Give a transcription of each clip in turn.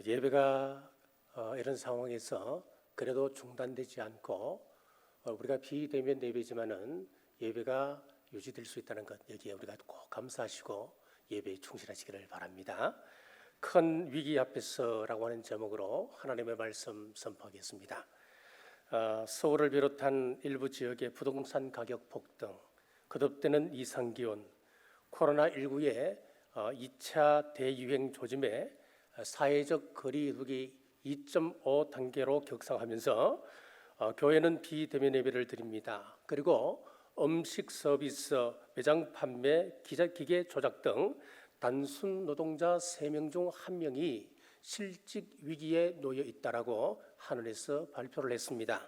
예배가 이런 상황에서 그래도 중단되지 않고 우리가 비대면 예배지만은 예배가 유지될 수 있다는 것, 여기에 우리가 꼭 감사하시고 예배에 충실하시기를 바랍니다. 큰 위기 앞에서라고 하는 제목으로 하나님의 말씀 선포하겠습니다. 서울을 비롯한 일부 지역의 부동산 가격 폭등, 거듭되는 이상기온, 코로나19의 2차 대유행 조짐에 사회적 거리두기 2.5 단계로 격상하면서 교회는 비대면 예배를 드립니다. 그리고 음식 서비스, 매장 판매, 기계 조작 등 단순 노동자 3명 중 1명이 실직 위기에 놓여 있다라고 하늘에서 발표를 했습니다.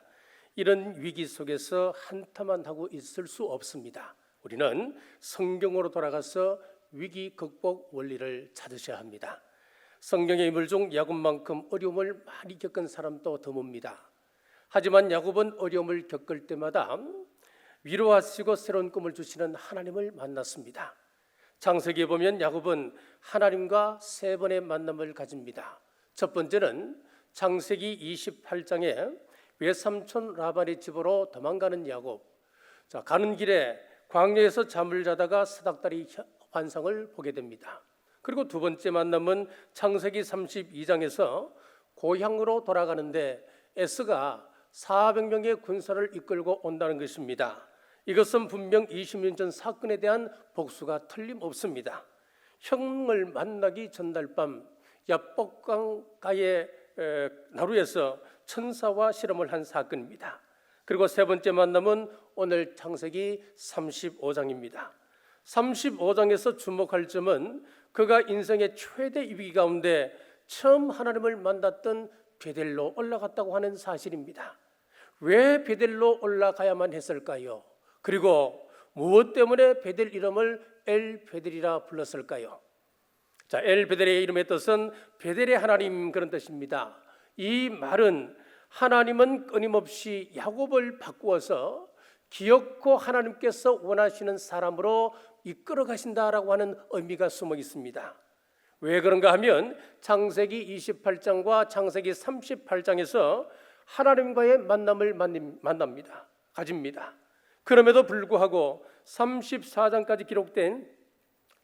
이런 위기 속에서 한탄만 하고 있을 수 없습니다. 우리는 성경으로 돌아가서 위기 극복 원리를 찾으셔야 합니다. 성경의 인물 중 야곱만큼 어려움을 많이 겪은 사람도 드뭅니다. 하지만 야곱은 어려움을 겪을 때마다 위로하시고 새로운 꿈을 주시는 하나님을 만났습니다. 창세기에 보면 야곱은 하나님과 3번의 만남을 가집니다. 첫 번째는 창세기 28장에 외삼촌 라반의 집으로 도망가는 야곱. 가는 길에 광야에서 잠을 자다가 사닥다리 환상을 보게 됩니다. 그리고 두 번째 만남은 창세기 32장에서 고향으로 돌아가는데 에스가 400명의 군사를 이끌고 온다는 것입니다. 이것은 분명 20년 전 사건에 대한 복수가 틀림없습니다. 형을 만나기 전날 밤 야복강가의 나루에서 천사와 실험을 한 사건입니다. 그리고 세 번째 만남은 오늘 창세기 35장입니다. 35장에서 주목할 점은 그가 인생의 최대 위기 가운데 처음 하나님을 만났던 베델로 올라갔다고 하는 사실입니다. 왜 베델로 올라가야만 했을까요? 그리고 무엇 때문에 베델 이름을 엘 베델이라 불렀을까요? 엘 베델의 이름의 뜻은 베델의 하나님, 그런 뜻입니다. 이 말은 하나님은 끊임없이 야곱을 바꾸어서 기어코 하나님께서 원하시는 사람으로 이끌어 가신다라고 하는 의미가 숨어 있습니다. 왜 그런가 하면 창세기 28장과 창세기 38장에서 하나님과의 만남을 가집니다. 그럼에도 불구하고 34장까지 기록된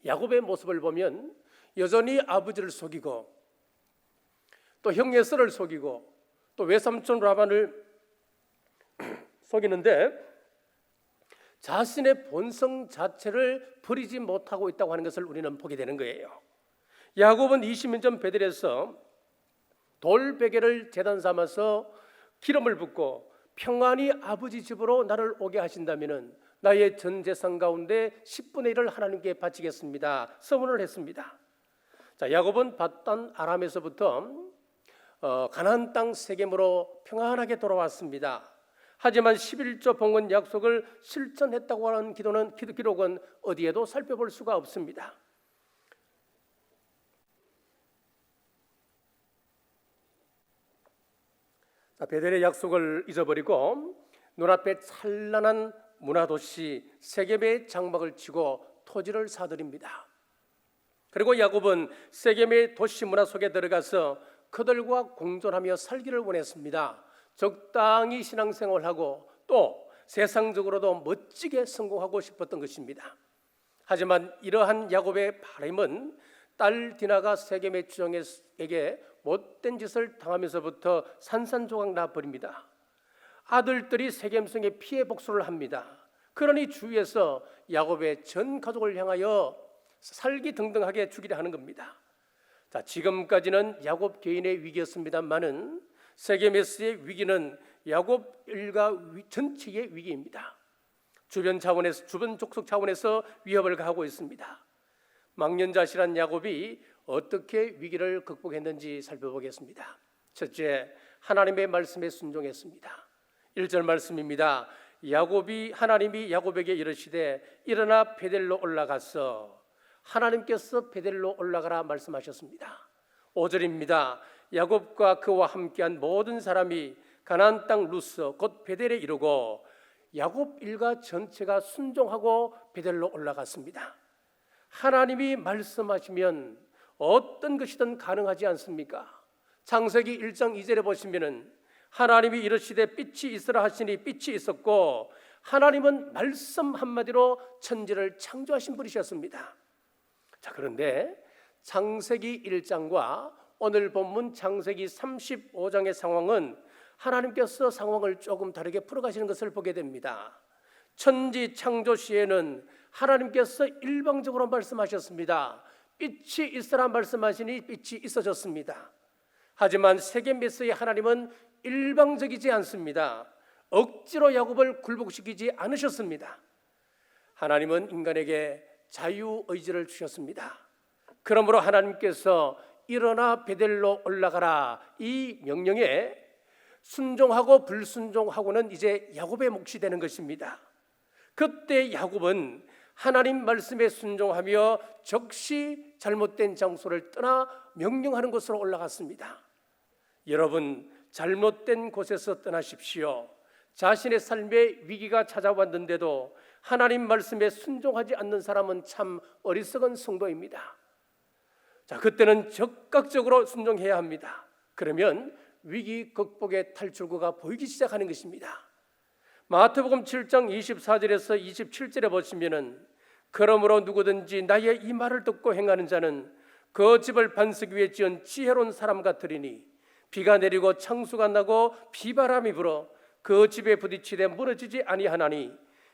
야곱의 모습을 보면 여전히 아버지를 속이고 또 형 에서를 속이고 또 외삼촌 라반을 속이는데 자신의 본성 자체를 버리지 못하고 있다고 하는 것을 우리는 보게 되는 거예요. 야곱은 20년 전 베델에서 돌베개를 제단 삼아서 기름을 붓고 평안히 아버지 집으로 나를 오게 하신다면 나의 전 재산 가운데 10분의 1을 하나님께 바치겠습니다. 서문을 했습니다. 야곱은 밧단 아람에서부터 가나안 땅 세겜으로 평안하게 돌아왔습니다. 하지만 11조 봉헌 약속을 실천했다고 하는 기록은 어디에도 살펴볼 수가 없습니다. 베델의 약속을 잊어버리고 눈앞에 찬란한 문화도시 세겜의 장막을 치고 토지를 사들입니다. 그리고 야곱은 세겜의 도시 문화 속에 들어가서 그들과 공존하며 살기를 원했습니다. 적당히 신앙생활하고 또 세상적으로도 멋지게 성공하고 싶었던 것입니다. 하지만 이러한 야곱의 바람은 딸 디나가 세겜의 주정에게 못된 짓을 당하면서부터 산산조각 나버립니다. 아들들이 세겜성에 피해 복수를 합니다. 그러니 주위에서 야곱의 전 가족을 향하여 살기등등하게 죽이려 하는 겁니다. 지금까지는 야곱 개인의 위기였습니다만은 세겜에서의 위기는 야곱 일가 전체의 위기입니다. 주변 족속 차원에서 위협을 가하고 있습니다. 망년자실한 야곱이 어떻게 위기를 극복했는지 살펴보겠습니다. 첫째, 하나님의 말씀에 순종했습니다. 1절 말씀입니다. 하나님이 야곱에게 이르시되 일어나 베델로 올라가서, 하나님께서 베델로 올라가라 말씀하셨습니다. 5절입니다. 야곱과 그와 함께한 모든 사람이 가나안 땅 루스 곧 베델에 이르고 야곱 일가 전체가 순종하고 베델로 올라갔습니다. 하나님이 말씀하시면 어떤 것이든 가능하지 않습니까? 창세기 1장 2절에 보시면은 하나님이 이르시되 빛이 있으라 하시니 빛이 있었고 하나님은 말씀 한마디로 천지를 창조하신 분이셨습니다. 자, 그런데 창세기 1장과 오늘 본문 창세기 35장의 상황은 하나님께서 상황을 조금 다르게 풀어가시는 것을 보게 됩니다. 천지 창조 시에는 하나님께서 일방적으로 말씀하셨습니다. 빛이 있으라 말씀하시니 빛이 있어졌습니다. 하지만 세계 메시아의 하나님은 일방적이지 않습니다. 억지로 야곱을 굴복시키지 않으셨습니다. 하나님은 인간에게 자유의지를 주셨습니다. 그러므로 하나님께서 일어나 베델로 올라가라 이 명령에 순종하고 불순종하고는 이제 야곱의 몫이 되는 것입니다. 그때 야곱은 하나님 말씀에 순종하며 적시 잘못된 장소를 떠나 명령하는 곳으로 올라갔습니다. 여러분, 잘못된 곳에서 떠나십시오. 자신의 삶에 위기가 찾아왔는데도 하나님 말씀에 순종하지 않는 사람은 참 어리석은 성도입니다. 자, 그때는 적극적으로 순종해야 합니다. 그러면 위기 극복의 탈출구가 보이기 시작하는 것입니다. 마태복음 7장 24절에서 27절에 보시면은 그러므로 누구든지 나의 이 말을 듣고 행하는 자는 그 집을 반석 위에 지은 지혜로운 사람 같으리니 비가 내리고 창수가 나고 비바람이 불어 그 집에 부딪히되 무너지지 아니하나니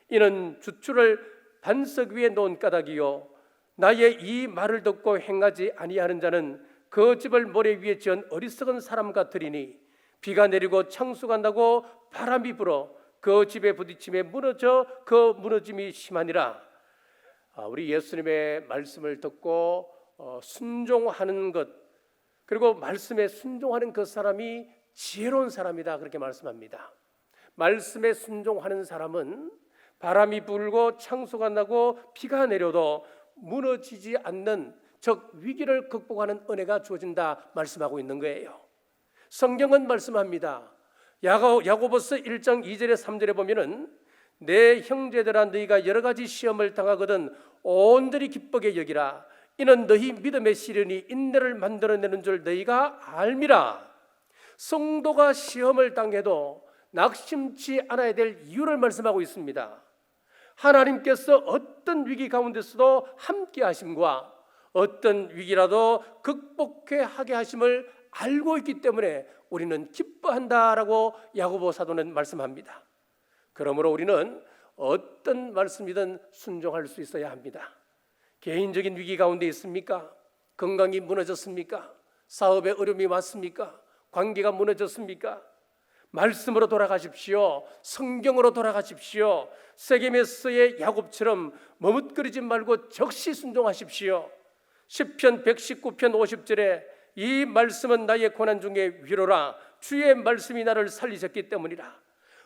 이는 주추를 반석 위에 놓은 까닭이요 나의 이 말을 듣고 행하지 아니하는 자는 그 집을 모래 위에 지은 어리석은 사람 같으리니 비가 내리고 창수가 나고 바람이 불어 그 집에 부딪힘에 무너져 그 무너짐이 심하니라. 우리 예수님의 말씀을 듣고 순종하는 것, 그리고 말씀에 순종하는 그 사람이 지혜로운 사람이다, 그렇게 말씀합니다. 말씀에 순종하는 사람은 바람이 불고 창수가 나고 비가 내려도 무너지지 않는, 즉 위기를 극복하는 은혜가 주어진다 말씀하고 있는 거예요. 성경은 말씀합니다. 야고보서 1장 2절에 3절에 보면은 내 형제들아 너희가 여러 가지 시험을 당하거든 온들이 기쁘게 여기라. 이는 너희 믿음의 시련이 인내를 만들어내는 줄 너희가 알미라. 성도가 시험을 당해도 낙심치 않아야 될 이유를 말씀하고 있습니다. 하나님께서 어떤 위기 가운데서도 함께 하심과 어떤 위기라도 극복해 하게 하심을 알고 있기 때문에 우리는 기뻐한다라고 야고보 사도는 말씀합니다. 그러므로 우리는 어떤 말씀이든 순종할 수 있어야 합니다. 개인적인 위기 가운데 있습니까? 건강이 무너졌습니까? 사업에 어려움이 왔습니까? 관계가 무너졌습니까? 말씀으로 돌아가십시오. 성경으로 돌아가십시오. 세겜에서의 야곱처럼 머뭇거리지 말고 적시 순종하십시오. 시편 119편 50절에 이 말씀은 나의 고난 중에 위로라. 주의 말씀이 나를 살리셨기 때문이라.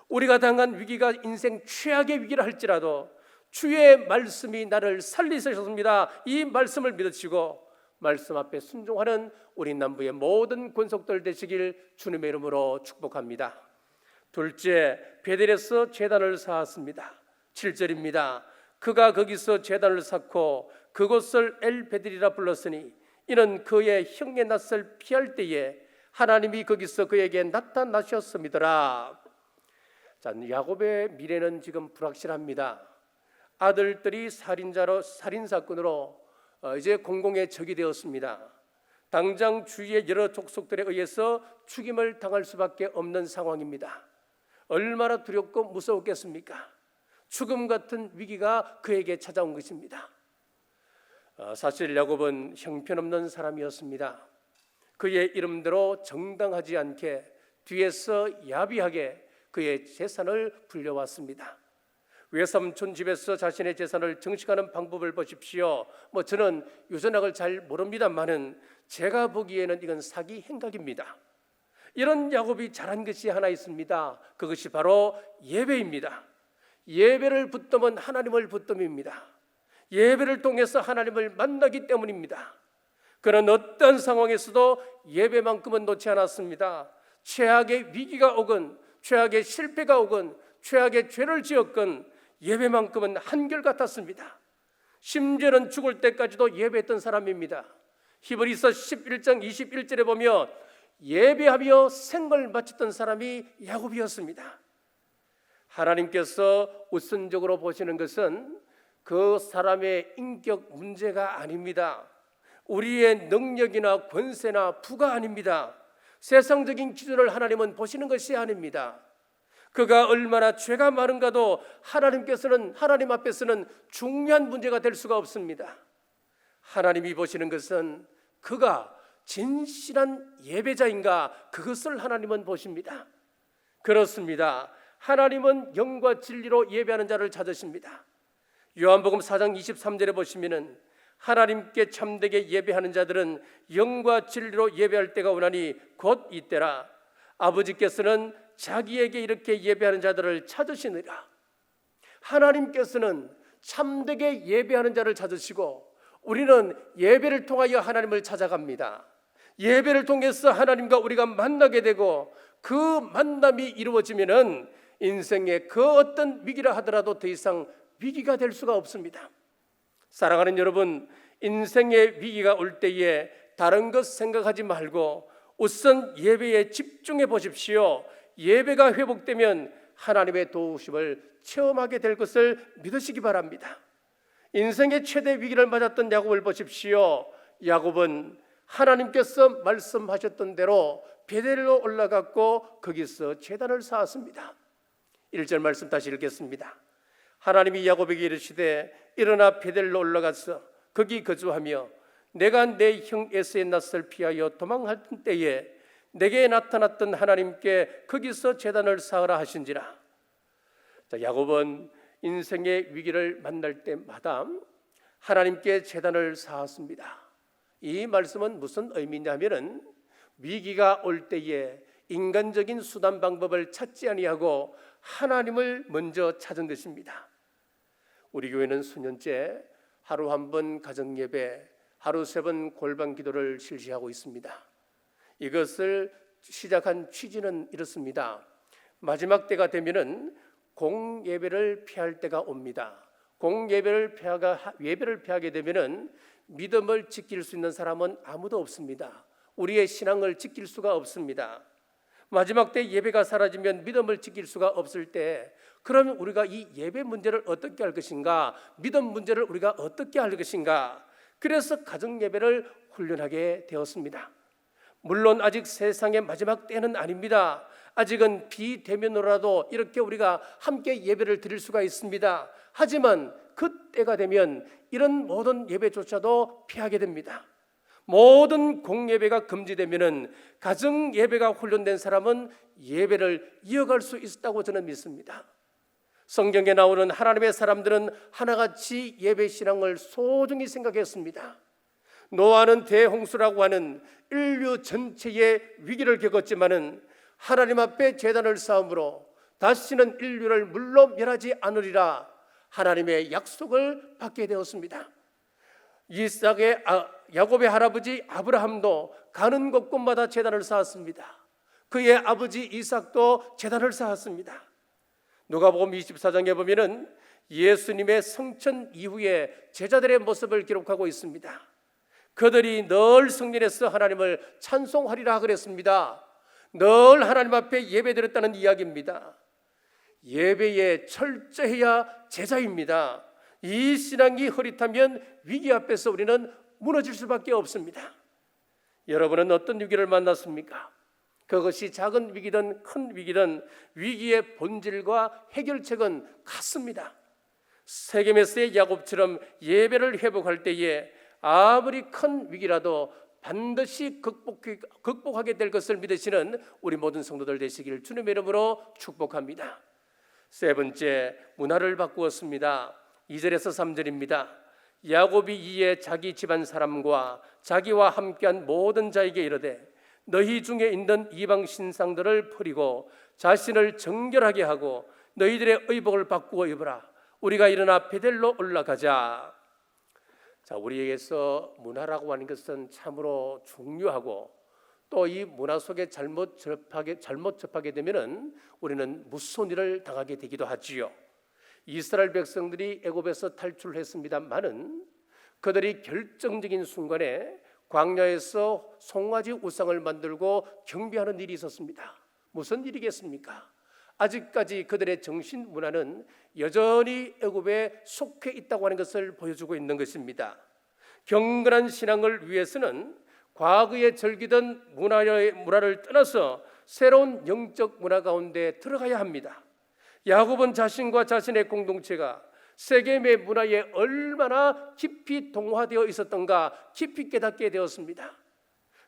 우리가 당한 위기가 인생 최악의 위기라 할지라도 주의 말씀이 나를 살리셨습니다. 이 말씀을 믿으시고 말씀 앞에 순종하는 우리 남부의 모든 권속들 되시길 주님의 이름으로 축복합니다. 둘째, 베델에서 제단을 쌓았습니다. 7절입니다. 그가 거기서 제단을 쌓고 그곳을 엘베델이라 불렀으니 이는 그의 형의 낯을 피할 때에 하나님이 거기서 그에게 나타나셨음이더라. 자, 야곱의 미래는 지금 불확실합니다. 아들들이 살인 사건으로 이제 공공의 적이 되었습니다. 당장 주위의 여러 족속들에 의해서 죽임을 당할 수밖에 없는 상황입니다. 얼마나 두렵고 무서웠겠습니까? 죽음 같은 위기가 그에게 찾아온 것입니다. 사실 야곱은 형편없는 사람이었습니다. 그의 이름대로 정당하지 않게 뒤에서 야비하게 그의 재산을 불려왔습니다. 외삼촌 집에서 자신의 재산을 증식하는 방법을 보십시오. 저는 유전학을 잘 모릅니다만은 제가 보기에는 이건 사기 행각입니다. 이런 야곱이 잘한 것이 하나 있습니다. 그것이 바로 예배입니다. 예배를 붙들면 하나님을 붙듭니다. 예배를 통해서 하나님을 만나기 때문입니다. 그는 어떤 상황에서도 예배만큼은 놓지 않았습니다. 최악의 위기가 오건, 최악의 실패가 오건, 최악의 죄를 지었건 예배만큼은 한결같았습니다. 심지어는 죽을 때까지도 예배했던 사람입니다. 히브리서 11장 21절에 보면 예배하며 생을 바쳤던 사람이 야곱이었습니다. 하나님께서 우선적으로 보시는 것은 그 사람의 인격 문제가 아닙니다. 우리의 능력이나 권세나 부가 아닙니다. 세상적인 기준을 하나님은 보시는 것이 아닙니다. 그가 얼마나 죄가 많은가도 하나님 앞에서는 중요한 문제가 될 수가 없습니다. 하나님이 보시는 것은 그가 진실한 예배자인가, 그것을 하나님은 보십니다. 그렇습니다. 하나님은 영과 진리로 예배하는 자를 찾으십니다. 요한복음 4장 23절에 보시면은 하나님께 참되게 예배하는 자들은 영과 진리로 예배할 때가 오나니 곧 이때라. 아버지께서는 자기에게 이렇게 예배하는 자들을 찾으시느라. 하나님께서는 참되게 예배하는 자를 찾으시고 우리는 예배를 통하여 하나님을 찾아갑니다. 예배를 통해서 하나님과 우리가 만나게 되고 그 만남이 이루어지면은 인생의 그 어떤 위기라 하더라도 더 이상 위기가 될 수가 없습니다. 사랑하는 여러분, 인생의 위기가 올 때에 다른 것 생각하지 말고 우선 예배에 집중해 보십시오. 예배가 회복되면 하나님의 도우심을 체험하게 될 것을 믿으시기 바랍니다. 인생의 최대 위기를 맞았던 야곱을 보십시오. 야곱은 하나님께서 말씀하셨던 대로 베델로 올라갔고 거기서 제단을 쌓았습니다. 1절 말씀 다시 읽겠습니다. 하나님이 야곱에게 이르시되 일어나 베델로 올라가서 거기 거주하며 내가 내 형 에서의 낯을 피하여 도망할 때에 내게 나타났던 하나님께 거기서 제단을 쌓으라 하신지라. 자, 야곱은 인생의 위기를 만날 때마다 하나님께 제단을 쌓았습니다. 이 말씀은 무슨 의미냐면은 위기가 올 때에 인간적인 수단 방법을 찾지 아니하고 하나님을 먼저 찾은 것입니다. 우리 교회는 수년째 하루 한 번 가정예배, 하루 3번 골방 기도를 실시하고 있습니다. 이것을 시작한 취지는 이렇습니다. 마지막 때가 되면은 공예배를 피할 때가 옵니다. 공예배를 피하게 되면은 믿음을 지킬 수 있는 사람은 아무도 없습니다. 우리의 신앙을 지킬 수가 없습니다. 마지막 때 예배가 사라지면 믿음을 지킬 수가 없을 때, 그러면 우리가 이 예배 문제를 어떻게 할 것인가, 믿음 문제를 우리가 어떻게 할 것인가. 그래서 가정 예배를 훈련하게 되었습니다. 물론 아직 세상의 마지막 때는 아닙니다. 아직은 비대면으로라도 이렇게 우리가 함께 예배를 드릴 수가 있습니다. 하지만 그때가 되면 이런 모든 예배조차도 피하게 됩니다. 모든 공예배가 금지되면은 가정 예배가 훈련된 사람은 예배를 이어갈 수 있다고 저는 믿습니다. 성경에 나오는 하나님의 사람들은 하나같이 예배 신앙을 소중히 생각했습니다. 노아는 대홍수라고 하는 인류 전체의 위기를 겪었지만은 하나님 앞에 제단을 쌓음으로 다시는 인류를 물로 멸하지 않으리라 하나님의 약속을 받게 되었습니다. 야곱의 할아버지 아브라함도 가는 곳곳마다 제단을 쌓았습니다. 그의 아버지 이삭도 제단을 쌓았습니다. 누가복음 24장에 보면은 예수님의 성천 이후에 제자들의 모습을 기록하고 있습니다. 그들이 늘 성전에서 하나님을 찬송하리라 그랬습니다. 늘 하나님 앞에 예배드렸다는 이야기입니다. 예배에 철저해야 제자입니다. 이 신앙이 흐릿하면 위기 앞에서 우리는 무너질 수밖에 없습니다. 여러분은 어떤 위기를 만났습니까? 그것이 작은 위기든 큰 위기든 위기의 본질과 해결책은 같습니다. 세겜에서의 야곱처럼 예배를 회복할 때에 아무리 큰 위기라도 반드시 극복하게 될 것을 믿으시는 우리 모든 성도들 되시기를 주님의 이름으로 축복합니다. 세 번째, 문화를 바꾸었습니다. 2절에서 3절입니다. 야곱이 이에 자기 집안 사람과 자기와 함께한 모든 자에게 이르되 너희 중에 있는 이방 신상들을 버리고 자신을 정결하게 하고 너희들의 의복을 바꾸어 입으라. 우리가 일어나 베델로 올라가자. 자, 우리에게서 문화라고 하는 것은 참으로 중요하고 또 이 문화 속에 잘못 접하게 되면은 우리는 무서운 일을 당하게 되기도 하지요. 이스라엘 백성들이 애굽에서 탈출했습니다만은 그들이 결정적인 순간에 광야에서 송아지 우상을 만들고 경배하는 일이 있었습니다. 무슨 일이겠습니까? 아직까지 그들의 정신 문화는 여전히 애굽에 속해 있다고 하는 것을 보여주고 있는 것입니다. 경건한 신앙을 위해서는 과거에 즐기던 문화를 떠나서 새로운 영적 문화 가운데 들어가야 합니다. 야곱은 자신과 자신의 공동체가 세겜의 문화에 얼마나 깊이 동화되어 있었던가 깊이 깨닫게 되었습니다.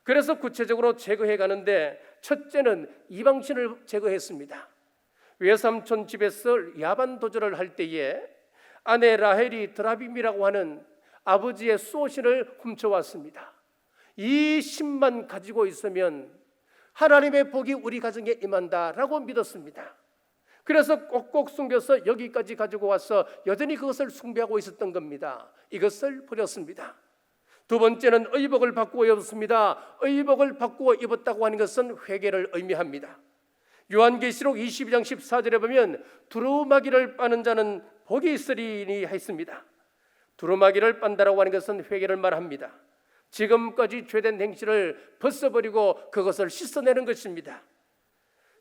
그래서 구체적으로 제거해 가는데 첫째는 이방신을 제거했습니다. 외삼촌 집에서 야반 도전을 할 때에 아내 라헬이 드라빔이라고 하는 아버지의 수호신을 훔쳐왔습니다. 이 신만 가지고 있으면 하나님의 복이 우리 가정에 임한다라고 믿었습니다. 그래서 꼭꼭 숨겨서 여기까지 가지고 와서 여전히 그것을 숭배하고 있었던 겁니다. 이것을 버렸습니다. 두 번째는 의복을 바꾸어 입었습니다. 의복을 바꾸어 입었다고 하는 것은 회개를 의미합니다. 요한계시록 22장 14절에 보면 두루마기를 빠는 자는 복이 있으리니 했습니다. 두루마기를 빤다라고 하는 것은 회개를 말합니다. 지금까지 죄된 행실을 벗어버리고 그것을 씻어내는 것입니다.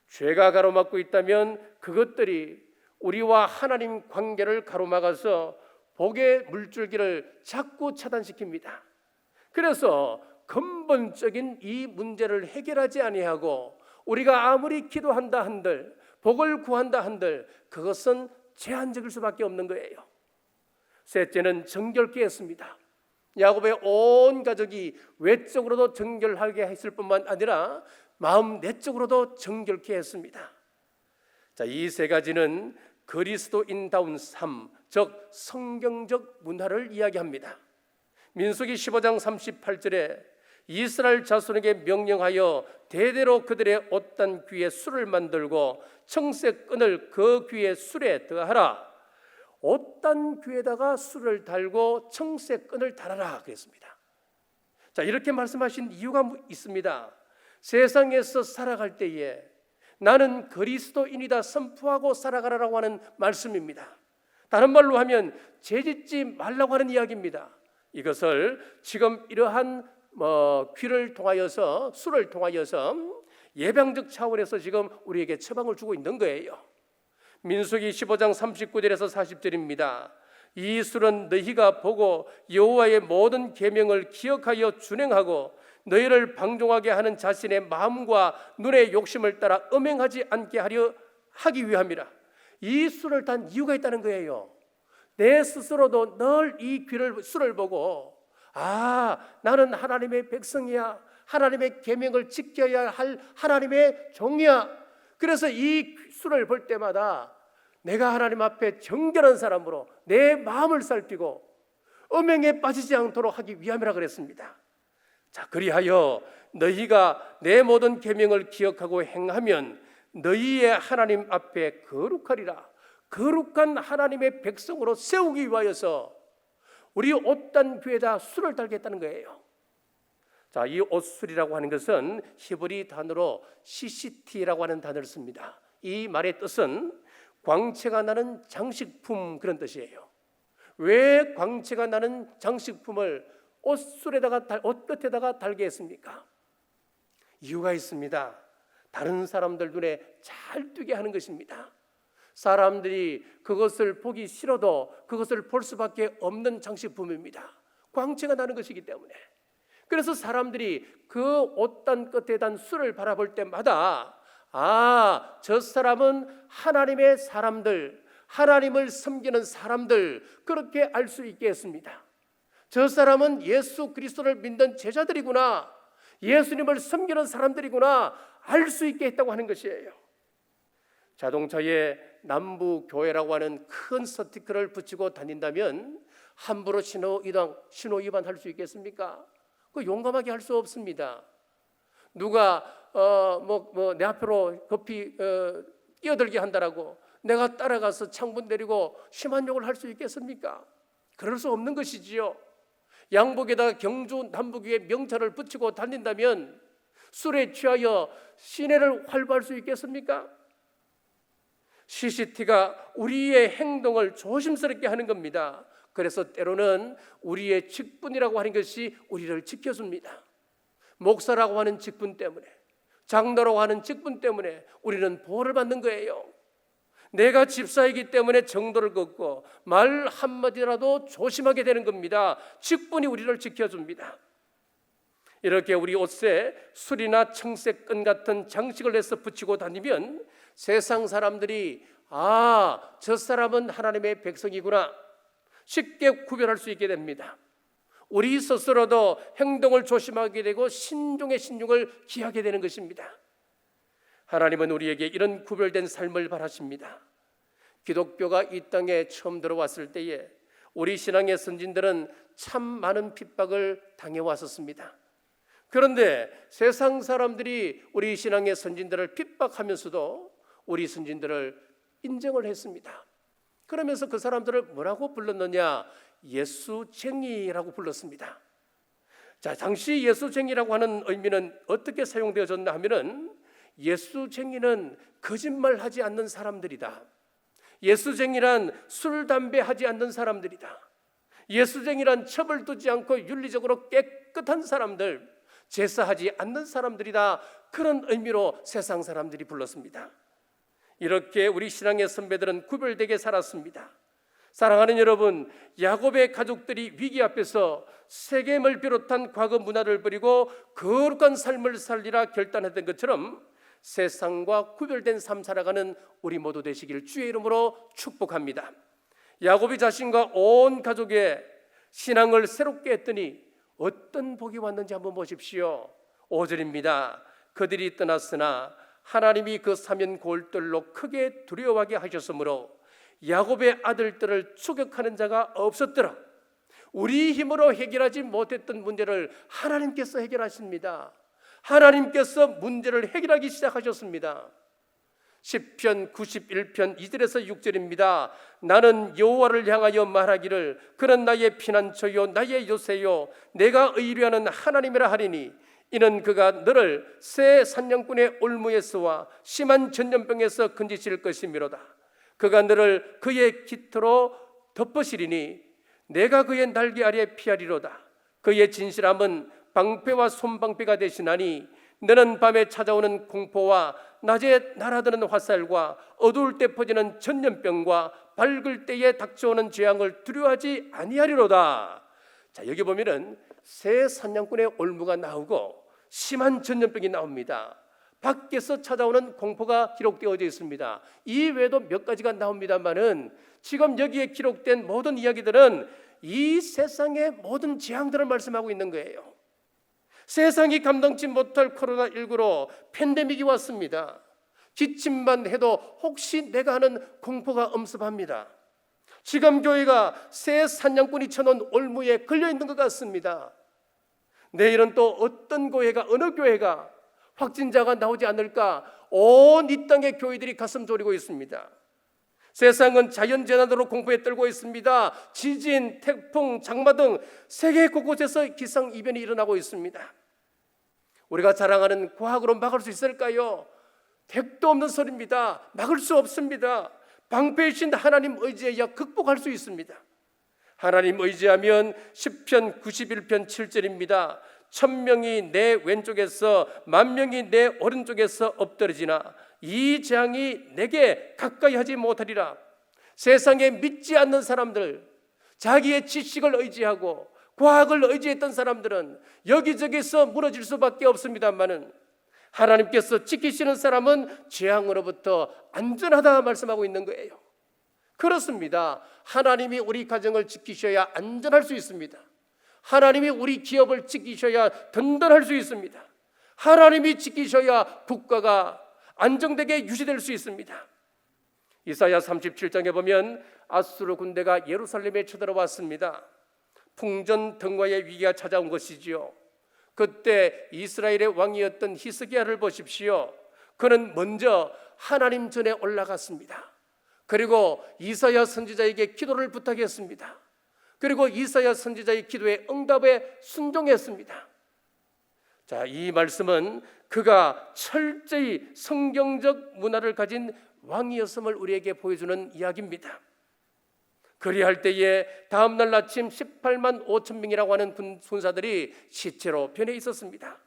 죄가 가로막고 있다면 그것들이 우리와 하나님 관계를 가로막아서 복의 물줄기를 자꾸 차단시킵니다. 그래서 근본적인 이 문제를 해결하지 아니하고 우리가 아무리 기도한다 한들 복을 구한다 한들 그것은 제한적일 수밖에 없는 거예요. 셋째는 정결케 했습니다. 야곱의 온 가족이 외적으로도 정결하게 했을 뿐만 아니라 마음 내적으로도 정결케 했습니다. 자, 이 세 가지는 그리스도인다운 삶, 즉 성경적 문화를 이야기합니다. 민수기 15장 38절에 이스라엘 자손에게 명령하여 대대로 그들의 옷단 귀에 술을 만들고 청색끈을 그 귀에 술에 더하라. 옷단 귀에다가 술을 달고 청색끈을 달아라 그랬습니다. 자, 이렇게 말씀하신 이유가 있습니다. 세상에서 살아갈 때에 나는 그리스도인이다 선포하고 살아가라라고 하는 말씀입니다. 다른 말로 하면 죄짓지 말라고 하는 이야기입니다. 이것을 지금 이러한 귀를 통하여서 술을 통하여서 예방적 차원에서 지금 우리에게 처방을 주고 있는 거예요. 민수기 15장 39절에서 40절입니다. 이 술은 너희가 보고 여호와의 모든 계명을 기억하여 준행하고 너희를 방종하게 하는 자신의 마음과 눈의 욕심을 따라 음행하지 않게 하기 위함이라. 이 술을 단 이유가 있다는 거예요. 내 스스로도 늘 이 술을 보고 나는 하나님의 백성이야. 하나님의 계명을 지켜야 할 하나님의 종이야. 그래서 이 술을 볼 때마다 내가 하나님 앞에 정결한 사람으로 내 마음을 살피고 음행에 빠지지 않도록 하기 위함이라 그랬습니다. 자, 그리하여 너희가 내 모든 계명을 기억하고 행하면 너희의 하나님 앞에 거룩하리라. 거룩한 하나님의 백성으로 세우기 위하여서 우리 옷단 귀에다 술을 달겠다는 거예요. 자, 이 옷술이라고 하는 것은 히브리 단어로 시시티라고 하는 단어를 씁니다. 이 말의 뜻은 광채가 나는 장식품 그런 뜻이에요. 왜 광채가 나는 장식품을 옷 끝에다가 달게 했습니까? 이유가 있습니다. 다른 사람들 눈에 잘 띄게 하는 것입니다. 사람들이 그것을 보기 싫어도 그것을 볼 수밖에 없는 장식품입니다. 광채가 나는 것이기 때문에. 그래서 사람들이 그 옷단 끝에 단 술을 바라볼 때마다 저 사람은 하나님의 사람들, 하나님을 섬기는 사람들, 그렇게 알 수 있게 했습니다. 저 사람은 예수 그리스도를 믿는 제자들이구나, 예수님을 섬기는 사람들이구나 알 수 있게 했다고 하는 것이에요. 자동차에 남부 교회라고 하는 큰 스티커를 붙이고 다닌다면 함부로 신호 위반할 수 있겠습니까? 그 용감하게 할 수 없습니다. 누가 내 앞으로 급히 끼어들게 한다라고 내가 따라가서 창문 내리고 심한 욕을 할 수 있겠습니까? 그럴 수 없는 것이지요. 양복에다가 경주 남북위에 명찰을 붙이고 다닌다면 술에 취하여 시내를 활보할 수 있겠습니까? CCTV가 우리의 행동을 조심스럽게 하는 겁니다. 그래서 때로는 우리의 직분이라고 하는 것이 우리를 지켜줍니다. 목사라고 하는 직분 때문에, 장로라고 하는 직분 때문에 우리는 보호를 받는 거예요. 내가 집사이기 때문에 정도를 걷고 말 한마디라도 조심하게 되는 겁니다. 직분이 우리를 지켜줍니다. 이렇게 우리 옷에 술이나 청색끈 같은 장식을 해서 붙이고 다니면 세상 사람들이 저 사람은 하나님의 백성이구나 쉽게 구별할 수 있게 됩니다. 우리 스스로도 행동을 조심하게 되고 신중의 신중을 기하게 되는 것입니다. 하나님은 우리에게 이런 구별된 삶을 바라십니다. 기독교가 이 땅에 처음 들어왔을 때에 우리 신앙의 선진들은 참 많은 핍박을 당해왔었습니다. 그런데 세상 사람들이 우리 신앙의 선진들을 핍박하면서도 우리 선진들을 인정을 했습니다. 그러면서 그 사람들을 뭐라고 불렀느냐? 예수쟁이라고 불렀습니다. 자, 당시 예수쟁이라고 하는 의미는 어떻게 사용되어졌나 하면은 예수쟁이는 거짓말하지 않는 사람들이다. 예수쟁이란 술, 담배 하지 않는 사람들이다. 예수쟁이란 첩을 두지 않고 윤리적으로 깨끗한 사람들, 제사하지 않는 사람들이다. 그런 의미로 세상 사람들이 불렀습니다. 이렇게 우리 신앙의 선배들은 구별되게 살았습니다. 사랑하는 여러분, 야곱의 가족들이 위기 앞에서 세겜을 비롯한 과거 문화를 버리고 거룩한 삶을 살리라 결단했던 것처럼 세상과 구별된 삶 살아가는 우리 모두 되시길 주의 이름으로 축복합니다. 야곱이 자신과 온 가족의 신앙을 새롭게 했더니 어떤 복이 왔는지 한번 보십시오. 5절입니다. 그들이 떠났으나 하나님이 그 사면 골들로 크게 두려워하게 하셨으므로 야곱의 아들들을 추격하는 자가 없었더라. 우리 힘으로 해결하지 못했던 문제를 하나님께서 해결하십니다. 하나님께서 문제를 해결하기 시작하셨습니다. 시편 91편 2절에서 6절입니다. 나는 여호와를 향하여 말하기를 그는 나의 피난처요 나의 요새요 내가 의뢰하는 하나님이라 하리니 이는 그가 너를 새 사냥꾼의 올무에서와 심한 전염병에서 건지실 것이미로다. 그가 너를 그의 깃으로 덮으시리니 내가 그의 날개 아래 피하리로다. 그의 진실함은 방패와 손방패가 되시나니 너는 밤에 찾아오는 공포와 낮에 날아드는 화살과 어두울 때 퍼지는 전염병과 밝을 때에 닥쳐오는 재앙을 두려워하지 아니하리로다. 자, 여기 보면은 새 사냥꾼의 올무가 나오고 심한 전염병이 나옵니다. 밖에서 찾아오는 공포가 기록되어져 있습니다. 이 외에도 몇 가지가 나옵니다만은 지금 여기에 기록된 모든 이야기들은 이 세상의 모든 재앙들을 말씀하고 있는 거예요. 세상이 감당치 못할 코로나19로 팬데믹이 왔습니다. 기침만 해도 혹시 내가 하는 공포가 엄습합니다. 지금 교회가 새 사냥꾼이 쳐놓은 올무에 걸려있는 것 같습니다. 내일은 또 어떤 교회가 어느 교회가 확진자가 나오지 않을까 온 이 땅의 교회들이 가슴 졸이고 있습니다. 세상은 자연재난으로 공포에 떨고 있습니다. 지진, 태풍, 장마 등 세계 곳곳에서 기상이변이 일어나고 있습니다. 우리가 자랑하는 과학으로 막을 수 있을까요? 택도 없는 소리입니다. 막을 수 없습니다. 방패이신 하나님 의지해야 극복할 수 있습니다. 하나님 의지하면 시편 91편 7절입니다. 1000명이 내 왼쪽에서 10,000명이 내 오른쪽에서 엎드러지나 이 재앙이 내게 가까이 하지 못하리라. 세상에 믿지 않는 사람들, 자기의 지식을 의지하고 과학을 의지했던 사람들은 여기저기서 무너질 수밖에 없습니다만은 하나님께서 지키시는 사람은 재앙으로부터 안전하다 말씀하고 있는 거예요. 그렇습니다. 하나님이 우리 가정을 지키셔야 안전할 수 있습니다. 하나님이 우리 기업을 지키셔야 든든할 수 있습니다. 하나님이 지키셔야 국가가 안정되게 유지될 수 있습니다. 이사야 37장에 보면 아수르 군대가 예루살렘에 쳐들어왔습니다. 풍전등화의 위기가 찾아온 것이지요. 그때 이스라엘의 왕이었던 히스기야를 보십시오. 그는 먼저 하나님 전에 올라갔습니다. 그리고 이사야 선지자에게 기도를 부탁했습니다. 그리고 이사야 선지자의 기도에 응답에 순종했습니다. 자, 이 말씀은 그가 철저히 성경적 문화를 가진 왕이었음을 우리에게 보여주는 이야기입니다. 그리할 때에 다음날 아침 18만 5천 명이라고 하는 군사들이 시체로 변해 있었습니다.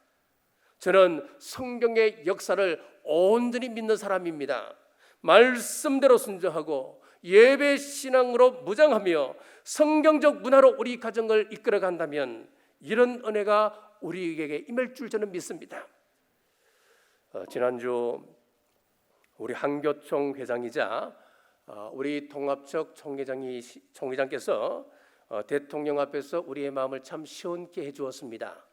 저는 성경의 역사를 온전히 믿는 사람입니다. 말씀대로 순종하고 예배 신앙으로 무장하며 성경적 문화로 우리 가정을 이끌어 간다면 이런 은혜가 우리에게 임할 줄 저는 믿습니다. 지난주 우리 한교총 회장이자 우리 통합적 총회장께서 대통령 앞에서 우리의 마음을 참 시원케 해주었습니다.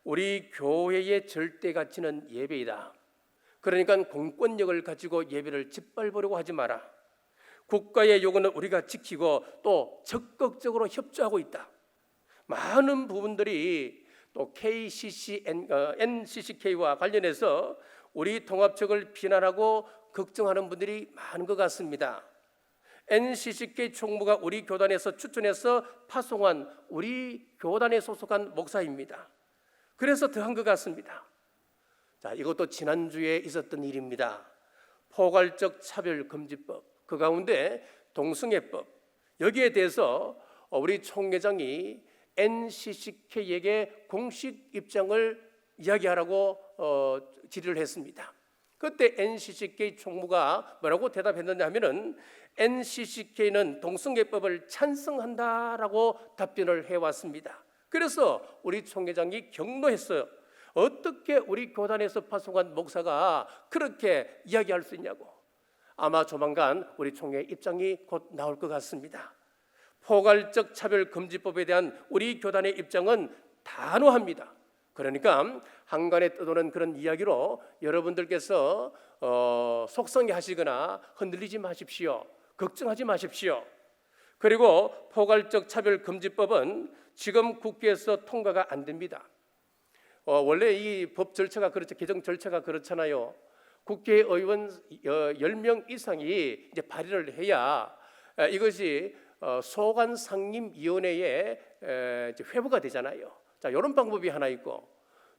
우리 교회의 절대 가치는 예배이다. 그러니까 공권력을 가지고 예배를 짓밟으려고 하지 마라. 국가의 요구는 우리가 지키고 또 적극적으로 협조하고 있다. 많은 부분들이 또 NCCK와 관련해서 우리 통합적을 비난하고 걱정하는 분들이 많은 것 같습니다. NCCK 총무가 우리 교단에서 추천해서 파송한 우리 교단에 소속한 목사입니다. 그래서 더한 것 같습니다. 자, 이것도 지난주에 있었던 일입니다. 포괄적 차별금지법, 그 가운데 동성애법, 여기에 대해서 우리 총회장이 NCCK에게 공식 입장을 이야기하라고 질의를 했습니다. 그때 NCCK 총무가 뭐라고 대답했느냐 하면은 NCCK는 동성애법을 찬성한다라고 답변을 해왔습니다. 그래서 우리 총회장이 경로했어요. 어떻게 우리 교단에서 파송한 목사가 그렇게 이야기할 수 있냐고. 아마 조만간 우리 총회 입장이 곧 나올 것 같습니다. 포괄적 차별금지법에 대한 우리 교단의 입장은 단호합니다. 그러니까 한간에 떠도는 그런 이야기로 여러분들께서 속상해하시거나 흔들리지 마십시오. 걱정하지 마십시오. 그리고 포괄적 차별금지법은 지금 국회에서 통과가 안 됩니다. 원래 이 법 절차가 그렇죠. 개정 절차가 그렇잖아요. 국회의원 10명 이상이 이제 발의를 해야 이것이 소관상임위원회에 회부가 되잖아요. 자, 이런 방법이 하나 있고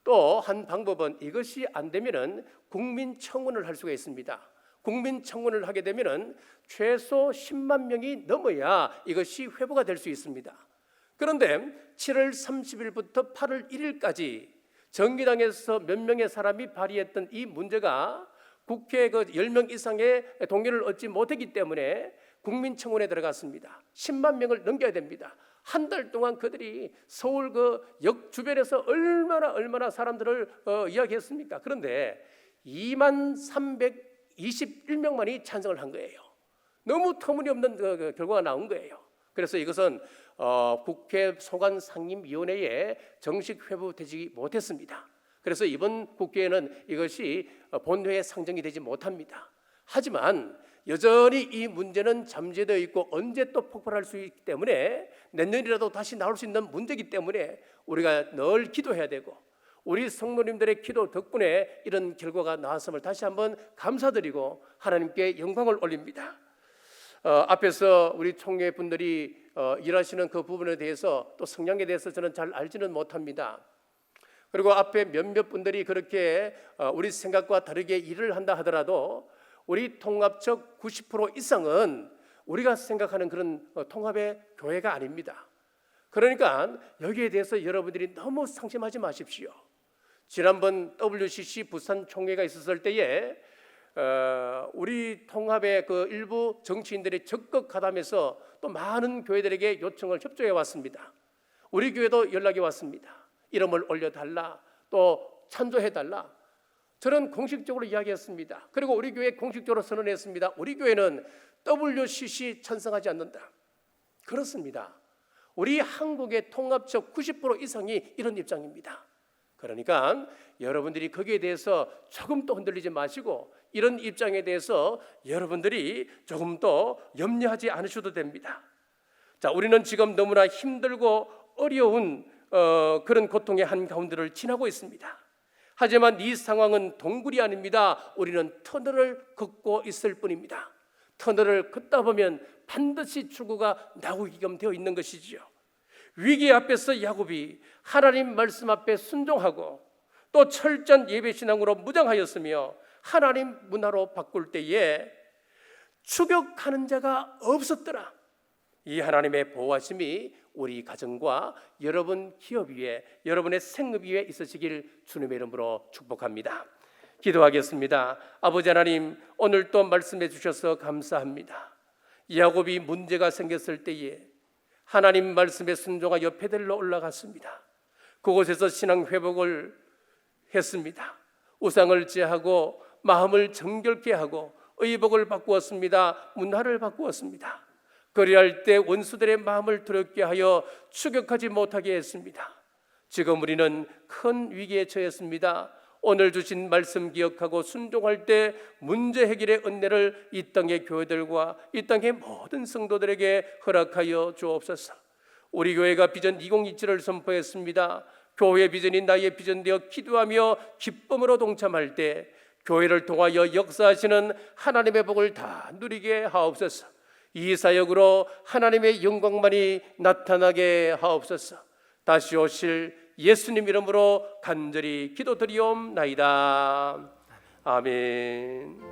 또 한 방법은 이것이 안 되면은 국민청원을 할 수가 있습니다. 국민청원을 하게 되면은 최소 10만 명이 넘어야 이것이 회부가 될 수 있습니다. 그런데 7월 30일부터 8월 1일까지 정의당에서 몇 명의 사람이 발의했던 이 문제가 국회 그 10명 이상의 동의를 얻지 못했기 때문에 국민청원에 들어갔습니다. 10만 명을 넘겨야 됩니다. 한 달 동안 그들이 서울 그 역 주변에서 얼마나 사람들을 이야기했습니까? 그런데 2만 321명만이 찬성을 한 거예요. 너무 터무니없는 그 결과가 나온 거예요. 그래서 이것은 국회 소관상임위원회에 정식 회부되지 못했습니다. 그래서 이번 국회에는 이것이 본회에 상정이 되지 못합니다. 하지만 여전히 이 문제는 잠재되어 있고 언제 또 폭발할 수 있기 때문에 내년이라도 다시 나올 수 있는 문제이기 때문에 우리가 늘 기도해야 되고 우리 성도님들의 기도 덕분에 이런 결과가 나왔음을 다시 한번 감사드리고 하나님께 영광을 올립니다. 앞에서 우리 총회 분들이 일하시는 그 부분에 대해서 또 성향에 대해서 저는 잘 알지는 못합니다. 그리고 앞에 몇몇 분들이 그렇게 우리 생각과 다르게 일을 한다 하더라도 우리 통합적 90% 이상은 우리가 생각하는 그런 통합의 교회가 아닙니다. 그러니까 여기에 대해서 여러분들이 너무 상심하지 마십시오. 지난번 WCC 부산 총회가 있었을 때에 우리 통합의 그 일부 정치인들이 적극 가담해서 또 많은 교회들에게 요청을 협조해 왔습니다. 우리 교회도 연락이 왔습니다. 이름을 올려달라, 또 찬조해달라. 저는 공식적으로 이야기했습니다. 그리고 우리 교회 공식적으로 선언했습니다. 우리 교회는 WCC 찬성하지 않는다. 그렇습니다. 우리 한국의 통합적 90% 이상이 이런 입장입니다. 그러니까 여러분들이 거기에 대해서 조금 더 흔들리지 마시고 이런 입장에 대해서 여러분들이 조금 더 염려하지 않으셔도 됩니다. 자, 우리는 지금 너무나 힘들고 어려운 그런 고통의 한가운데를 지나고 있습니다. 하지만 이 상황은 동굴이 아닙니다. 우리는 터널을 걷고 있을 뿐입니다. 터널을 걷다 보면 반드시 출구가 나오기끔 되어 있는 것이지요. 위기 앞에서 야곱이 하나님 말씀 앞에 순종하고 또 철저한 예배신앙으로 무장하였으며 하나님 문화로 바꿀 때에 추격하는 자가 없었더라. 이 하나님의 보호하심이 우리 가정과 여러분 기업 위에, 여러분의 생업 위에 있으시길 주님의 이름으로 축복합니다. 기도하겠습니다. 아버지 하나님, 오늘 또 말씀해 주셔서 감사합니다. 야곱이 문제가 생겼을 때에 하나님 말씀에 순종하여 베델로 올라갔습니다. 그곳에서 신앙 회복을 했습니다. 우상을 제하고 마음을 정결케 하고 의복을 바꾸었습니다. 문화를 바꾸었습니다. 그리할 때 원수들의 마음을 두렵게 하여 추격하지 못하게 했습니다. 지금 우리는 큰 위기에 처했습니다. 오늘 주신 말씀 기억하고 순종할 때 문제 해결의 은혜를 이 땅의 교회들과 이 땅의 모든 성도들에게 허락하여 주옵소서. 우리 교회가 비전 2027을 선포했습니다. 교회 비전이 나의 비전되어 기도하며 기쁨으로 동참할 때 교회를 통하여 역사하시는 하나님의 복을 다 누리게 하옵소서. 이 사역으로 하나님의 영광만이 나타나게 하옵소서. 다시 오실 예수님 이름으로 간절히 기도드리옵나이다. 아멘.